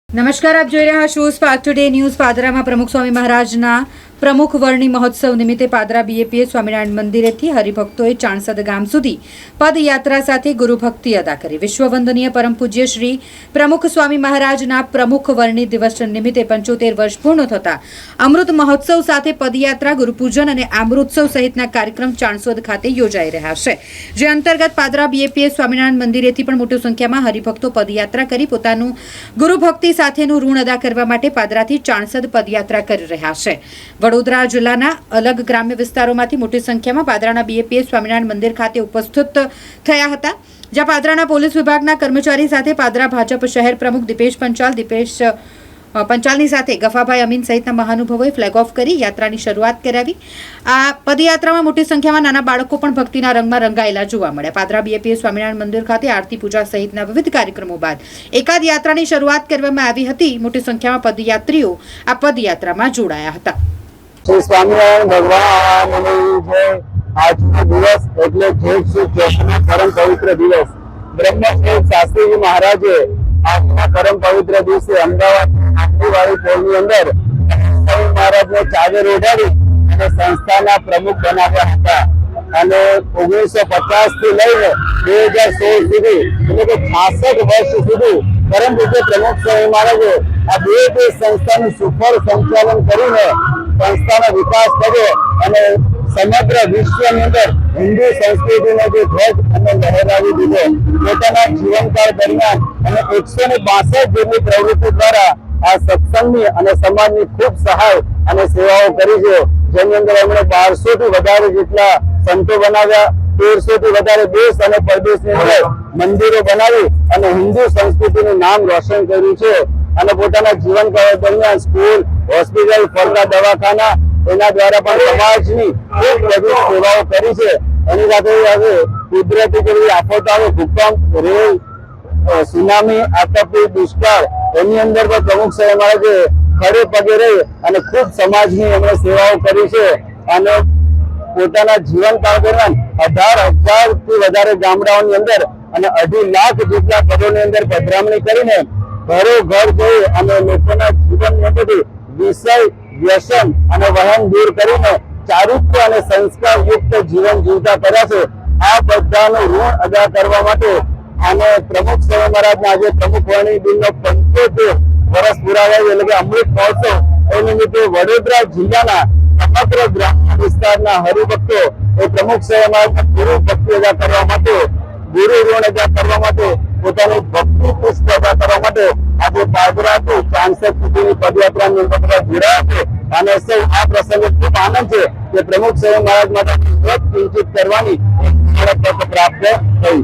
નમસ્કાર, આપ જોઈ રહ્યા છો સ્પાર્ક ટુડે ન્યૂઝ। પાદરામાં પ્રમુખ સ્વામી મહારાજના પ્રમુખ વર્ણી મહોત્સવ નિમિત્તે પાદરા બીએપીએસ સ્વામિનારાયણ મંદિરેથી હરિભક્તોએ ચાણસદ ગામ સુધી પદયાત્રા સાથે ગુરુભક્તિ અદા કરી। વિશ્વવંદનીય પરમ પૂજ્ય શ્રી પ્રમુખ સ્વામી મહારાજના પ્રમુખ વર્ણી દિવસ નિમિત્તે 75 વર્ષ પૂર્ણ થતા અમૃત મહોત્સવ સાથે પદયાત્રા, ગુરુપૂજન અને અમૃતોત્સવ સહિતના કાર્યક્રમ ચાણસદ ખાતે યોજાઈ રહ્યા છે, જે અંતર્ગત પાદરા બીએપીએસ સ્વામિનારાયણ મંદિરેથી પણ મોટી સંખ્યામાં હરિભક્તો પદયાત્રા કરી પોતાનું ગુરુભક્તિ સાથેનું ઋણ અદા કરવા માટે પાદરાથી ચાણસદ પદયાત્રા કરી રહ્યા છે। વડોદરા જિલ્લાના અલગ ગ્રામ્ય વિસ્તારોમાંથી મોટી સંખ્યામાં પાદરાના બીએપીએસ સ્વામિનારાયણ મંદિર ખાતે ઉપસ્થિત થયા હતા, જ્યાં પાદરાના પોલીસ વિભાગના કર્મચારી સાથે પાદરા ભાજપ શહેર પ્રમુખ દીપેશ પંચાલની સાથે ગફાભાઈ અમીન સહિતના મહાનુભાવોએ ફ્લેગ ઓફ કરી યાત્રાની શરૂઆત કરાવી। આ પદયાત્રામાં મોટી સંખ્યામાં નાના બાળકો પણ ભક્તિના રંગમાં રંગાયેલા જોવા મળ્યા। પાદરા બીએપીએસ સ્વામિનારાયણ મંદિર ખાતે આરતી પૂજા સહિતના વિવિધ કાર્યક્રમો બાદ એકાદ યાત્રાની શરૂઆત કરવામાં આવી હતી। મોટી સંખ્યામાં પદયાત્રીઓ આ પદયાત્રામાં જોડાયા હતા। श्री स्वामीनारायण भगवान आज दिवस એટલે परम पवित्र दिवस ब्रह्मदेव शास्त्री जी महाराजे आज परम पवित्र दिवसे अमदावाद आंगणवाड़ी पोलनी अंदर स्वामी महाराज ने चादर ओढ़ावी અને સંસ્થાના પ્રમુખ બનાવ્યા હતા અને 1950 થી લઈને 2016 સુધી એટલે કે 66 વર્ષ સુધી પરમ પૂજ્ય પ્રમુખ સ્વામી મહારાજે આ બે સંસ્થાનું સુફળ સંચાલન કરીને સંસ્થાનો વિકાસ કર્યો અને સમગ્ર વિશ્વની અંદર હિન્દુ સંસ્કૃતિનો જે ધ્વજ અને લહેરાવી દીધો। પોતાના જીવનકાળ દરમિયાન અને 162 જેટલી પ્રવૃત્તિ દ્વારા આ સત્સંગની અને સમાજની ખૂબ સહાય અને સેવાઓ કરી છે, જેની અંદર એમણે 1200 થી વધારે જેટલા સંતો બનાવ્યા, 1300 થી વધારે દેશ અને પરદેશની અંદર મંદિરો બનાવી અને હિન્દુ સંસ્કૃતિનું નામ રોશન કર્યું છે અને પોતાના જીવનકાળ દરમિયાન સ્કૂલ, હોસ્પિટલ, ફરતા દવાખાના એના દ્વારા પણ સમાજની ખૂબ બધી સેવાઓ કરી છે। એની સાથે હવે કુદરતી જેવી આફતો આવે, ભૂકંપ, રેલ, સુનામી, આપત્તિ, દુષ્કાળ એની અંદર પણ પ્રમુખ સ્વામી મહારાજે ખડે પગે રહી અને ખૂબ સમાજની એમણે સેવાઓ કરી છે અને પોતાના જીવનકાળ દરમિયાન 18,000 થી વધારે ગામડાઓની અંદર અને 2.5 લાખ જેટલા ઘરોની અંદર પધરામણી કરીને ઘરો ઘર જઈ અને લોકોના જીવનની અંદરથી વિષય, વ્યસન અને વહન દૂર કરીને ચારિત્ર્ય અને સંસ્કારયુક્ત જીવન જીવતા કર્યા છે। આ બધાનું ઋણ અદા કરવા માટે અને પ્રમુખ સ્વામી મહારાજના આજે પ્રમુખ વર્ણી દિનનો 75 વર્ષ પૂરા થયા એટલે કે અમૃત મહોત્સવ એ નિમિત્તે વડોદરા જિલ્લાના સમગ્ર ગ્રામ્ય વિસ્તારના હરિભક્તો એ પ્રમુખ સ્વામી મહારાજના ગુરુ ભક્તિ અદા કરવા માટે, ગુરુ ઋણ અદા કરવા માટે, પોતાની ભક્તિ પુષ્પ અદા કરવા માટે આજે પાદરાથી ચાણસદ સુધીની પદયાત્રાની અંદર બધા જોડાયા છે અને સૌ આ પ્રસંગે ખૂબ આનંદ છે કે પ્રમુખ સ્વામી મહારાજ માટે કિંચિત કરવાની તક પ્રાપ્ત થઈ।